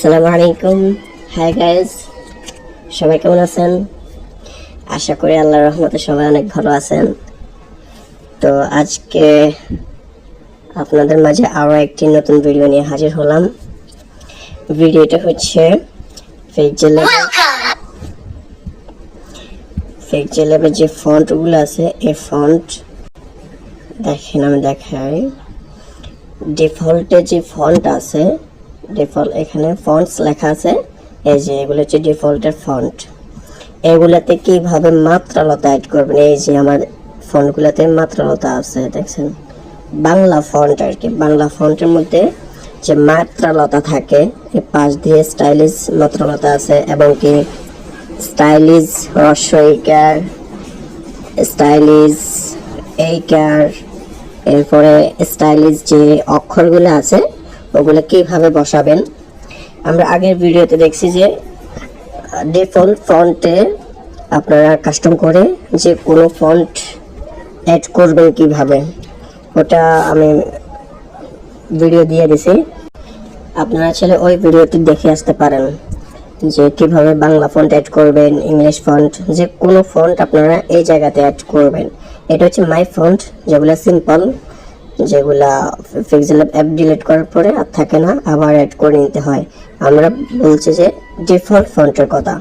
আসসালামু আলাইকুম। Hi guys, সবাই কেমন আছেন? আশা করি আল্লাহর রহমতে সবাই অনেক ভালো আছেন। তো আজকে আপনাদের মাঝে আরও একটি নতুন ভিডিও নিয়ে হাজির হলাম। ভিডিওটা হচ্ছে ফেকজেলের যে ফন্টগুলো আছে, এই ফন্ট দেখেন, আমি দেখাই। ডিফল্টে যে ফন্ট আছে, ডিফল্ট এখানে ফন্টস লেখা আছে, এই যে এগুলো হচ্ছে ডিফল্টের ফন্ট। এগুলাতে কিভাবে মাত্রালতা অ্যাড করবেন, এই যে আমার ফন্টগুলোতে মাত্রালতা আছে দেখছেন, বাংলা ফন্ট আর কি। বাংলা ফন্টের মধ্যে যে মাত্রালতা থাকে, এই পাশ দিয়ে স্টাইলিশ মাত্রালতা আছে, এবং কি স্টাইলিশ হ্রস্বইকার, স্টাইলিশ এইকার, এরপরে স্টাইলিশ যে অক্ষরগুলো আছে ওগুলো কিভাবে বসাবেন। আমরা আগের ভিডিওতে দেখছি যে ডিফল্ট ফন্টে আপনারা কাস্টম করে যে কোনো ফন্ট অ্যাড করবেন কিভাবে, ওটা আমি ভিডিও দিয়ে দিছি। আপনারা চাইলে ওই ভিডিওটি দেখে আসতে পারেন যে কিভাবে বাংলা ফন্ট অ্যাড করবেন, ইংলিশ ফন্ট, যে কোনো ফন্ট আপনারা এই জায়গাতে অ্যাড করবেন। এটা হচ্ছে মাই ফন্ট, যেগুলো সিম্পল, যেগুলা ফেকজেল অ্যাপ ডিলিট করার পরে আর থাকে না, আবার অ্যাড করে নিতে হয়। আমরা বলছি যে ডিফল্ট ফন্টের কথা।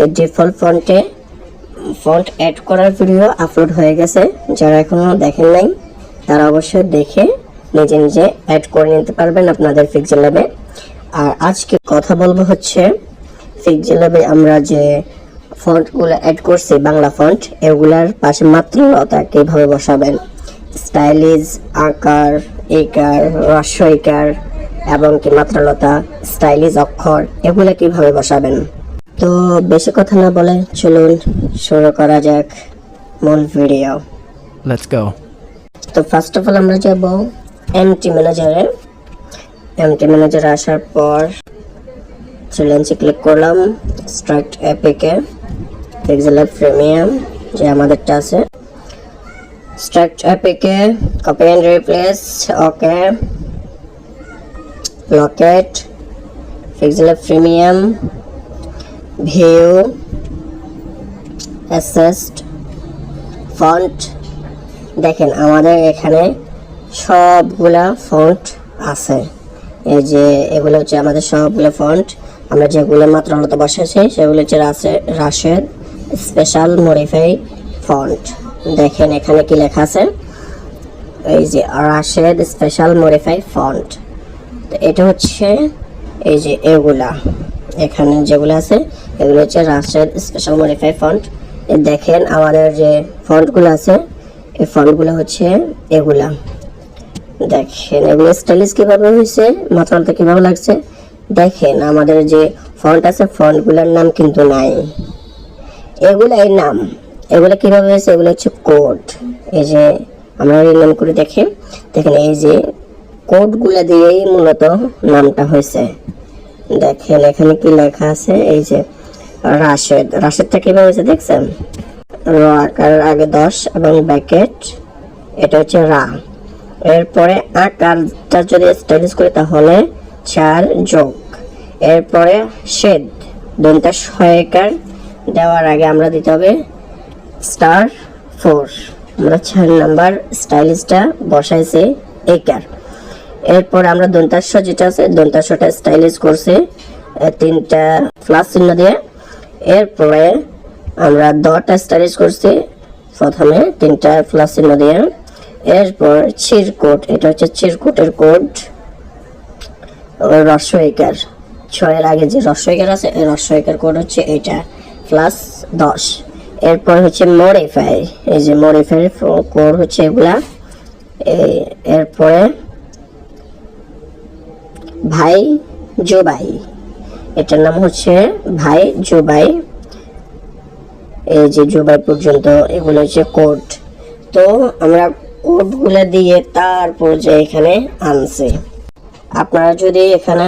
এই ডিফল্ট ফন্টে ফন্ট অ্যাড করার ভিডিও আপলোড হয়ে গেছে, যারা এখনো দেখেন নাই তারা অবশ্যই দেখে নিজে নিজে অ্যাড করে নিতে পারবেন আপনাদের ফেকজেল অ্যাপে। আর আজকে কথা বলবো হচ্ছে ফেকজেল অ্যাপে আমরা যে ফন্টগুলো অ্যাড করছি, বাংলা ফন্ট, এগুলার পাশে মাত্রালতা কিভাবে বসাবেন। স্টাইলিশ, আকার, একার, হ্রস্বইকার এবং কি মাত্রালতা, স্টাইলিশ অক্ষর, এগুলো কিভাবে বসাবেন। তো বেশি কথা না বলে চলুন শুরু করা যাক মূল ভিডিও। Let's go. তো ফার্স্ট অফ অল আমরা যাব এমটি ম্যানেজারে। এমটি ম্যানেজারে আসার পর চ্যালেঞ্জে ক্লিক করলাম, স্ট্রাক্ট অ্যাপিকে ফেকজেল অ্যাপ প্রিমিয়াম যে আমাদেরটা আছে, extract APK copy and replace, okay, লকেট, ফেকজেল app premium, view, assets, font. দেখেন আমাদের এখানে সবগুলা ফন্ট আছে, এই যে এগুলো হচ্ছে আমাদের সবগুলো ফন্ট। আমরা যেগুলো মাত্রালতা বসাইছি সেগুলো হচ্ছে রাশেদ স্পেশাল মডিফাইড ফন্ট। দেখেন এখানে কি লেখা আছে, এই যে রাশেদ স্পেশাল মডিফাইড ফন্ট। তো এটা হচ্ছে এই যে এগুলা এখানে যেগুলো আছে এগুলো হচ্ছে রাশেদ স্পেশাল মডিফাইড ফন্ট। দেখেন আমাদের যে ফন্টগুলো আছে এই ফন্টগুলো হচ্ছে এগুলা। দেখেন এগুলো স্টাইলিশ কিভাবে হয়েছে, মাত্রালতা কিভাবে লাগছে। দেখেন আমাদের যে ফন্ট আছে ফন্টগুলোর নাম কিন্তু নাই, এগুলাই নাম। এগুলো কিভাবে হয়েছে, এগুলো হচ্ছে কোড। এই যে আমরা রিনেম করে দেখেন এই যে কোডগুলো দিয়েই মূলত নামটা হয়েছে। দেখেন এখানে কি লেখা আছে, এই যে রাশেদ, রাশেদটা কিভাবে হয়েছে দেখছেন, র আকার আগে 10 এবং ব্র্যাকেট, এটা হচ্ছে রা। এরপরে আকারটা যদি স্টাইলিশ করে তাহলে 4 যোগ, এরপরে শেড দন্তা সহায়িকার দেওয়ার আগে আমরা দিতে হবে *4। আমরা 4 নাম্বার স্টাইলিশটা বসাইছি এইকার। এরপর আমরা দন্তাস্ব যেটা আছে দন্তাস্বটা স্টাইলিশ করছি 3টা প্লাস চিহ্ন দিয়ে। এরপরে আমরা দটা স্টাইলিশ করছি প্রথমে 3টা প্লাস চিহ্ন দিয়ে। এরপর চিরকুট, এটা হচ্ছে চিরকুটের কোড, হ্রস্বইকার 6 এর আগে যে হ্রস্বইকার আছে এই হ্রস্বইকার কোড হচ্ছে এটা +10। এরপর হচ্ছে মডিফাই, এই যে মডিফাই কোড হচ্ছে এগুলা। এরপরে ভাই জুবাই, এটার নাম হচ্ছে ভাই জুবাই, এই যে জুবাই পর্যন্ত এগুলো হচ্ছে কোড। তো আমরা কোডগুলো দিয়ে তারপর যে এখানে আনছি। আপনারা যদি এখানে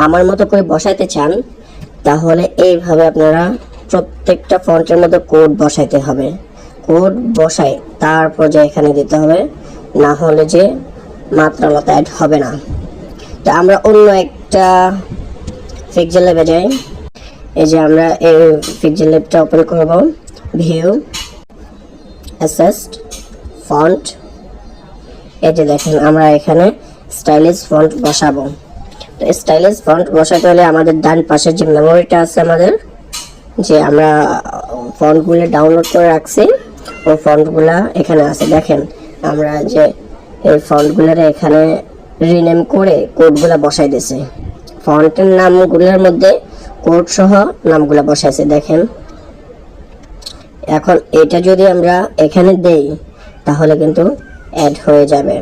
আমার মতো করে বসাইতে চান তাহলে এইভাবে আপনারা প্রত্যেকটা ফন্টের মধ্যে কোড বসাইতে হবে। কোড বসাই তারপর যে এখানে দিতে হবে, না হলে যে মাত্রালতা অ্যাড হবে না। তো আমরা অন্য একটা পিক্সেল ল্যাবে যাই। এই যে আমরা এই পিক্সেল ল্যাবটা ওপেন করব, ভিউ, অ্যাসেস্ট, ফন্ট। এই যে দেখেন আমরা এখানে স্টাইলিশ ফন্ট বসাবো। তো স্টাইলিশ ফন্ট বসাতে হলে আমাদের ডান পাশের যে মেমোরিটা আছে আমাদের, যে আমরা ফন্টগুলো ডাউনলোড করে রাখছি, ওই ফন্টগুলা এখানে আছে। দেখেন আমরা যে এই ফন্টগুলোর এখানে রিনেম করে কোডগুলা বসাই দিয়েছি। ফন্টের নামগুলোর মধ্যে কোড সহ নামগুলা বসাইছে দেখেন। এখন এটা যদি আমরা এখানে দেই তাহলে কিন্তু অ্যাড হয়ে যাবে।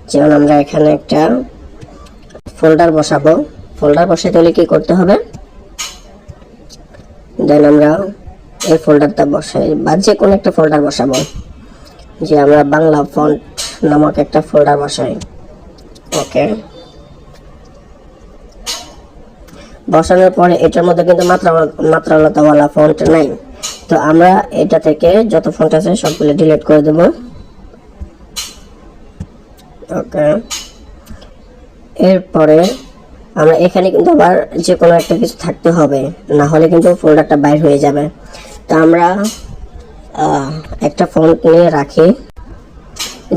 যেমন আমরা এখানে একটা ফোল্ডার বসাবো। ফোল্ডার বসাতে হলে কি করতে হবে, দেন আমরা এই ফোল্ডারটা বসাই বা যে কোনো একটা ফোল্ডার বসাবো। যে আমরা বাংলা ফন্ট নামক একটা ফোল্ডার বসাই। ওকে, বসানোর পরে এটার মধ্যে কিন্তু মাত্রালতাওয়ালা ফন্ট নাই, তো আমরা এটা থেকে যত ফন্ট আছে সবগুলো ডিলিট করে দেব। ওকে, এরপরে আমরা এখানে কিন্তু আবার যে কোনো একটা কিছু থাকতে হবে, না হলে কিন্তু ফোল্ডারটা বাইর হয়ে যাবে। তো আমরা একটা ফন্ট নিয়ে রাখি,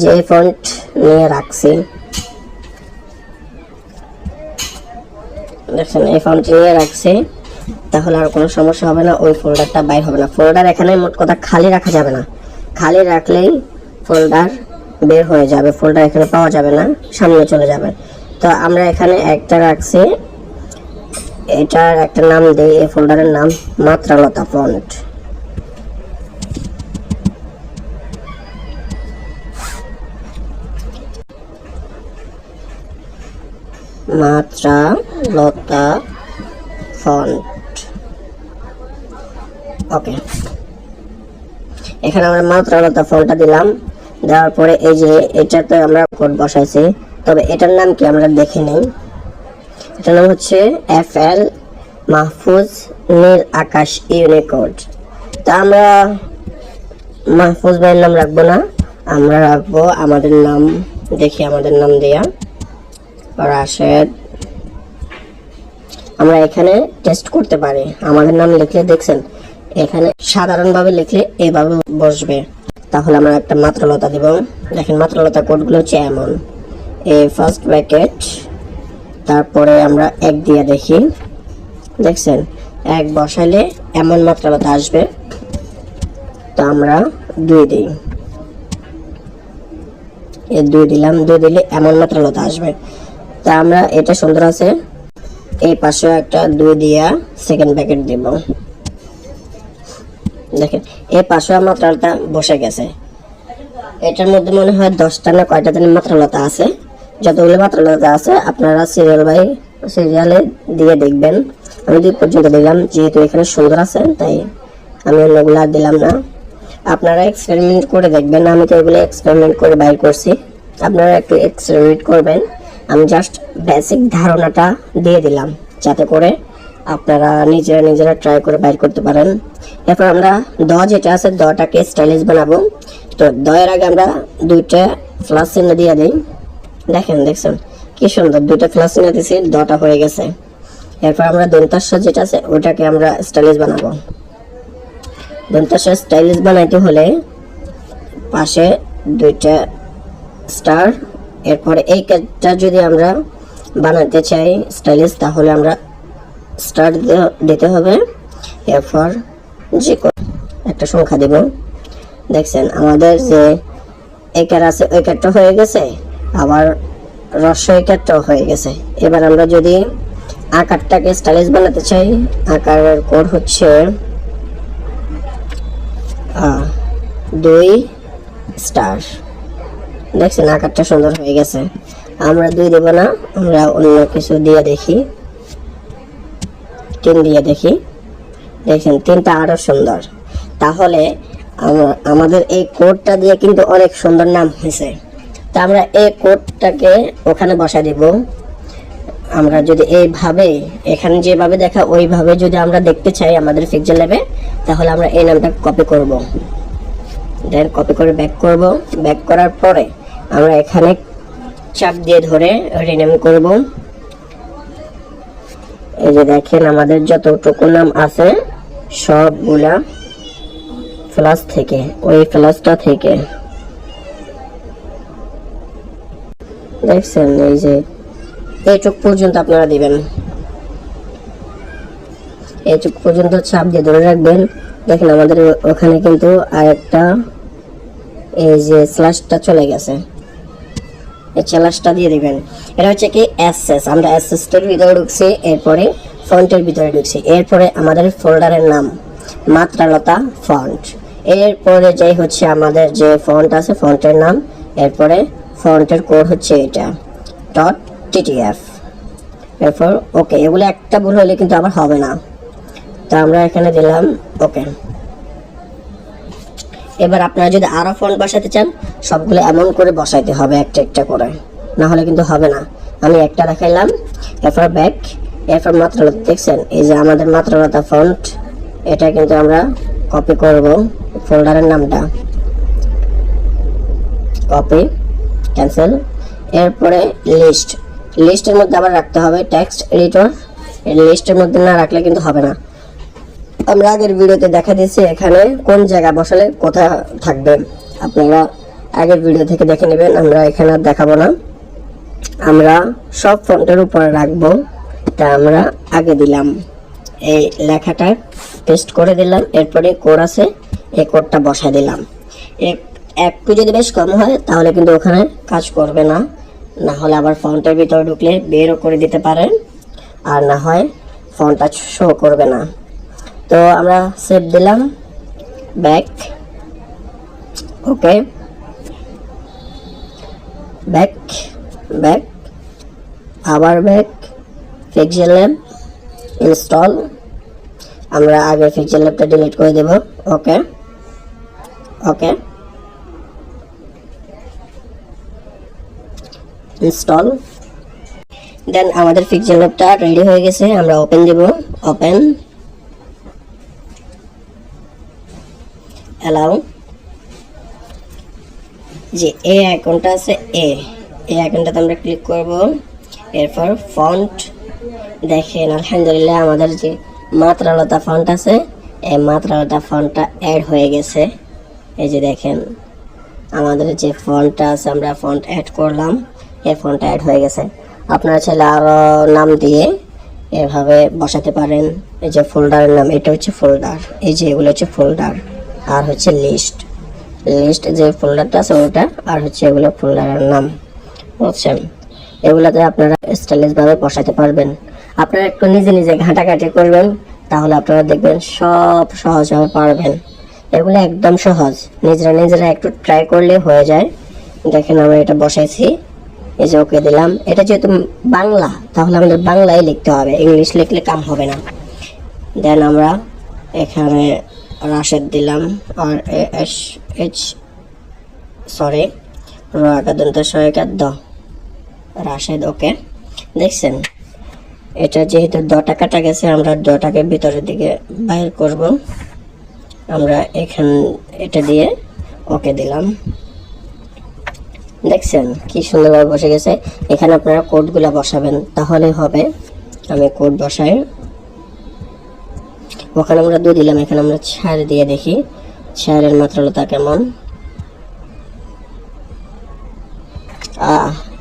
যে এই ফন্ট নিয়ে রাখছি, দেখছেন এই ফন্ট নিয়ে রাখছি, তাহলে আর কোনো সমস্যা হবে না, ওই ফোল্ডারটা বাইর হবে না। ফোল্ডার এখানে মোট কথা খালি রাখা যাবে না, খালি রাখলেই ফোল্ডার বের হয়ে যাবে, ফোল্ডার এখানে পাওয়া যাবে না, সামনে চলে যাবে। তো আমরা এখানে একটা রাখছি, এটার একটা নাম দেই, এই ফোল্ডারের নাম মাত্রালতা ফন্ট। মাত্রালতা ফন্ট। ওকে, এখানে আমরা মাত্রালতা ফন্টটা দিলাম। দেওয়ার পরে এই যে এটাতে আমরা কোড বসাইছি, তবে এটার নাম কি আমরা দেখে নেই। এটার নাম হচ্ছে FL মাহফুজ নীল আকাশ ইউনিকোড। তা আমরা মাহফুজ ভাইয়ের নাম রাখবো না, আমরা রাখবো আমাদের নাম। দেখি আমাদের নাম দেয়া রাশেদ। আমরা এখানে টেস্ট করতে পারি, আমাদের নাম লিখলে দেখছেন এখানে সাধারণভাবে লিখলে এইভাবে বসবে। তাহলে আমরা একটা মাত্রালতা দিব। দেখেন মাত্রালতা কোডগুলো হচ্ছে এমন, এই ফার্স্ট ব্র্যাকেট, তারপরে আমরা 1 দিয়ে দেখি, দেখছেন 1 বসাইলে এমন মাত্রালতা আসবে। তো আমরা 2 দিই, এই 2 দিলাম, 2 দিলে এমন মাত্রালতা আসবে। তা আমরা এটা সুন্দর আছে, এই পাশে একটা 2 দিয়া সেকেন্ড ব্র্যাকেট দিব। দেখেন এই পাশে মাত্রালতা বসে গেছে। এটার মধ্যে মনে হয় 10টা না কয়টা দিনের মাত্রালতা আছে। যতগুলো মাত্রালতা আছে আপনারা সিরিয়ালে দিয়ে দেখবেন। আমি 2 পর্যন্ত দিলাম, যেহেতু এখানে সুন্দর আছে তাই আমি অন্যগুলো আর দিলাম না। আপনারা এক্সপেরিমেন্ট করে দেখবেন, আমি তো এগুলো এক্সপেরিমেন্ট করে বাইর করছি, আপনারা একটু এক্সপেরিমেন্ট করবেন। আমি জাস্ট বেসিক ধারণাটা দিয়ে দিলাম, যাতে করে আপনারা নিজেরা ট্রাই করে বাইর করতে পারেন। এরপর আমরা দ যেটা আছে দটাকে স্টাইলিশ বানাবো। তো দয়ের আগে আমরা 2টা প্লাস চিহ্ন দিয়ে দিই। দেখছেন কি সুন্দর 2টা প্লাস চিহ্ন দিয়েছি, দটা হয়ে গেছে। এরপর আমরা দন্তাস্ব যেটা আছে ওটাকে আমরা স্টাইলিশ বানাবো। দন্তাস্ব স্টাইলিশ বানাইতে হলে পাশে 2টা স্টার। এরপরে এই কাজটা যদি আমরা বানাতে চাই স্টাইলিশ, তাহলে আমরা স্টার দিতে হবে। এরপর যে একটা সংখ্যা দেব। দেখছেন আমাদের যে একার আছে ওই কারটা হয়ে গেছে, আবার রস্বই কারটাও হয়ে গেছে। এবার আমরা যদি আকারটাকে স্টাইলিশ বানাতে চাই, আকারের কোড হচ্ছে 2 স্টার। দেখছেন আকারটা সুন্দর হয়ে গেছে। আমরা 2 দেব না, আমরা অন্য কিছু দিয়ে দেখি, 3 দিয়ে দেখি। দেখছেন 3টা আরো সুন্দর। তাহলে আমাদের এই কোডটা দিয়ে কিন্তু অনেক সুন্দর নাম হয়েছে। তা আমরা এই কোডটাকে ওখানে বসা দিব। আমরা যদি এইভাবে এখানে যেভাবে দেখা ওইভাবে যদি আমরা দেখতে চাই আমাদের পিক্সেল ল্যাবে, তাহলে আমরা এই নামটা কপি করব। দেন কপি করে ব্যাক করব। ব্যাক করার পরে আমরা এখানে চাপ দিয়ে ধরে রিনেম করব। এই যে দেখেন আমাদের যতটুকু নাম আছে সবগুলা ফ্লাশ থেকে, ওই ফ্লাশটা থেকে দেখছেন। এই যে এইটুক পর্যন্ত আপনারা দিবেন, এইটুক পর্যন্ত চাপ দিয়ে ধরে রাখবেন। দেখেন আমাদের ওখানে কিন্তু আরেকটা এই যে স্ল্যাশটা চলে গেছে, এই স্ল্যাশটা দিয়ে দিবেন। এটা হচ্ছে কি অ্যাসেস, আমরা অ্যাসেসের ভিতরে ঢুকছি, এরপরে ফন্টের ভিতরে ঢুকছি, এরপরে আমাদের ফোল্ডারের নাম মাত্রালতা ফন্ট, এরপরে যাই হচ্ছে আমাদের যে ফন্ট আছে ফন্টের নাম, এরপরে ফন্টের কোড হচ্ছে এটা .ttf, এরপর ওকে। এগুলো একটা ভুল হলে কিন্তু আবার হবে না, তো আমরা এখানে দিলাম ওকে। এবার আপনারা যদি আরো ফন্ট বসাতে চান সবগুলো এমন করে বসাইতে হবে একটা একটা করে, না হলে কিন্তু হবে না। আমি একটা দেখাইলাম, এরপর ব্যাক, এরপর মাত্রালতা। দেখছেন এই যে আমাদের মাত্রালতা ফন্ট, এটা কিন্তু আমরা কপি করব ফোল্ডারের নামটা, কপি ক্যান্সেল। এরপরে লিস্ট, লিস্টের মধ্যে আবার রাখতে হবে টেক্সট এডিটর, লিস্টের মধ্যে না রাখলে কিন্তু হবে না। আমরা আগের ভিডিওতে দেখা দিয়েছি এখানে কোন জায়গা বসালে কোথায় থাকবে, আপনারা আগের ভিডিও থেকে দেখে নেবেন, আমরা এখানে আর দেখাবো না। আমরা সব ফন্টের উপরে রাখবো, তা আমরা আগে দিলাম এই লেখাটা পেস্ট করে দিলাম, এরপরে কোড আছে এই কোডটা বসায় দিলাম। একটু যদি বেশ কম হয় তাহলে কিন্তু ওখানে কাজ করবে না, না হলে আবার ফন্টের ভিতরে ঢুকলে বেরও করে দিতে পারেন, আর না হয় ফন্টটা শো করবে না। তো আমরা সেভ দিলাম, ব্যাক, ওকে, ব্যাক, ব্যাক, আবার ব্যাক, পিক্সেল ল্যাব ইনস্টল। আমরা আগে পিক্সেল ল্যাবটা ডিলিট করে দেব, ওকে, ওকে, ইনস্টল। দেন আমাদের পিক্সেল ল্যাবটা রেডি হয়ে গেছে, আমরা ওপেন দেব, ওপেন, অ্যালাউ। যে এই আইকনটা আছে এই আইকনটাতে আমরা ক্লিক করব, এরপর ফন্ট। দেখেন আলহামদুলিল্লাহ আমাদের যে মাত্রালতা ফন্ট আছে এই মাত্রালতা ফন্টটা অ্যাড হয়ে গেছে। এই যে দেখেন আমাদের যে ফন্টটা আছে আমরা ফন্ট অ্যাড করলাম, এই ফন্টটা অ্যাড হয়ে গেছে। আপনারা চাইলে আরও নাম দিয়ে এভাবে বসাতে পারেন। এই যে ফোল্ডারের নাম, এটা হচ্ছে ফোল্ডার, এই যে এগুলো হচ্ছে ফোল্ডার, আর হচ্ছে লিস্ট, লিস্ট যে ফোল্ডারটা আছে ওটা, আর হচ্ছে এগুলো ফোল্ডারের নাম, বুঝছেন। এগুলোতে আপনারা স্টাইলিশ ভাবে বসাতে পারবেন। আপনারা একটু নিজে নিজে ঘাটাঘাটি করবেন, তাহলে আপনারা দেখবেন সব সহজভাবে পারবেন। এগুলো একদম সহজ, নিজেরা একটু ট্রাই করলে হয়ে যায়। দেখেন আমরা এটা বসাইছি, এই যে ওকে দিলাম। এটা যেহেতু বাংলা তাহলে আমাদের বাংলায় লিখতে হবে, ইংলিশ লিখলে কাম হবে না। দেন আমরা এখানে রাশেদ দিলাম, আর রাশেদ, ওকে। দেখছেন এটা যেহেতু ডটা কাটা গেছে, আমরা ডটাকে ভিতরের দিকে বাইর করব। আমরা এটা দিয়ে ওকে দিলাম। দেখছেন কি সুন্দরভাবে বসে গেছে। এখানে আপনারা কোডগুলা বসাবেন তাহলে হবে। আমি কোড বসাই, ওখানে আমরা 2 দিলাম, এখানে আমরা 4 দিয়ে দেখি 4-এর মাত্রালতা কেমন।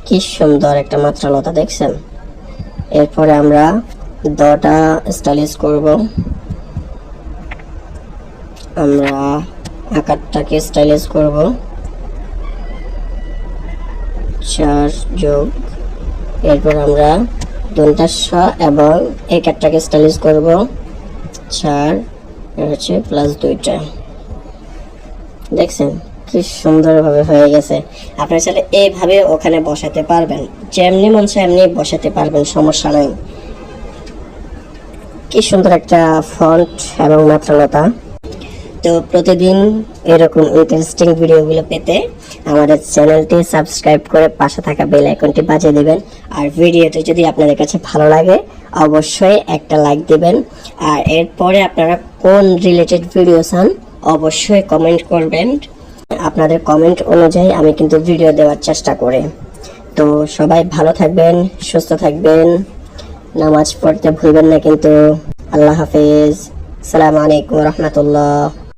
কি সুন্দর একটা মাত্রালতা, দেখছেন। এরপরে আমরা ডটা স্টাইলিশ করব, আমরা আকারটাকে স্টাইলিশ করব, 4 যোগ, এরপর আমরা দন্তাস্ব এবং একারটাকে স্টাইলিশ করব 4, এর হচ্ছে +2টা। দেখছেন কি সুন্দরভাবে হয়ে গেছে। আপনারা চাইলে এইভাবে ওখানে বসাতে পারবেন, যেমনি মন চায় এমনি বসাতে পারবেন, সমস্যা নাই। কি সুন্দর একটা ফন্ট এবং মাত্রালতা। তো প্রতিদিন এরকম ইন্টারেস্টিং ভিডিওগুলো পেতে আমাদের চ্যানেলটি সাবস্ক্রাইব করে পাশে থাকা বেল আইকনটি বাজিয়ে দিবেন। আর ভিডিওটি যদি আপনাদের কাছে ভালো লাগে অবশ্যই একটা লাইক দিবেন। আর এরপরে আপনারা কোন রিলেটেড ভিডিও চান অবশ্যই কমেন্ট করবেন। আপনাদের কমেন্ট অনুযায়ী আমি কিন্তু ভিডিও দেওয়ার চেষ্টা করি। তো সবাই ভালো থাকবেন, সুস্থ থাকবেন, নামাজ পড়তে ভুলবেন না কিন্তু। আল্লাহ হাফেজ। আসসালামু আলাইকুম রহমতুল্লাহ।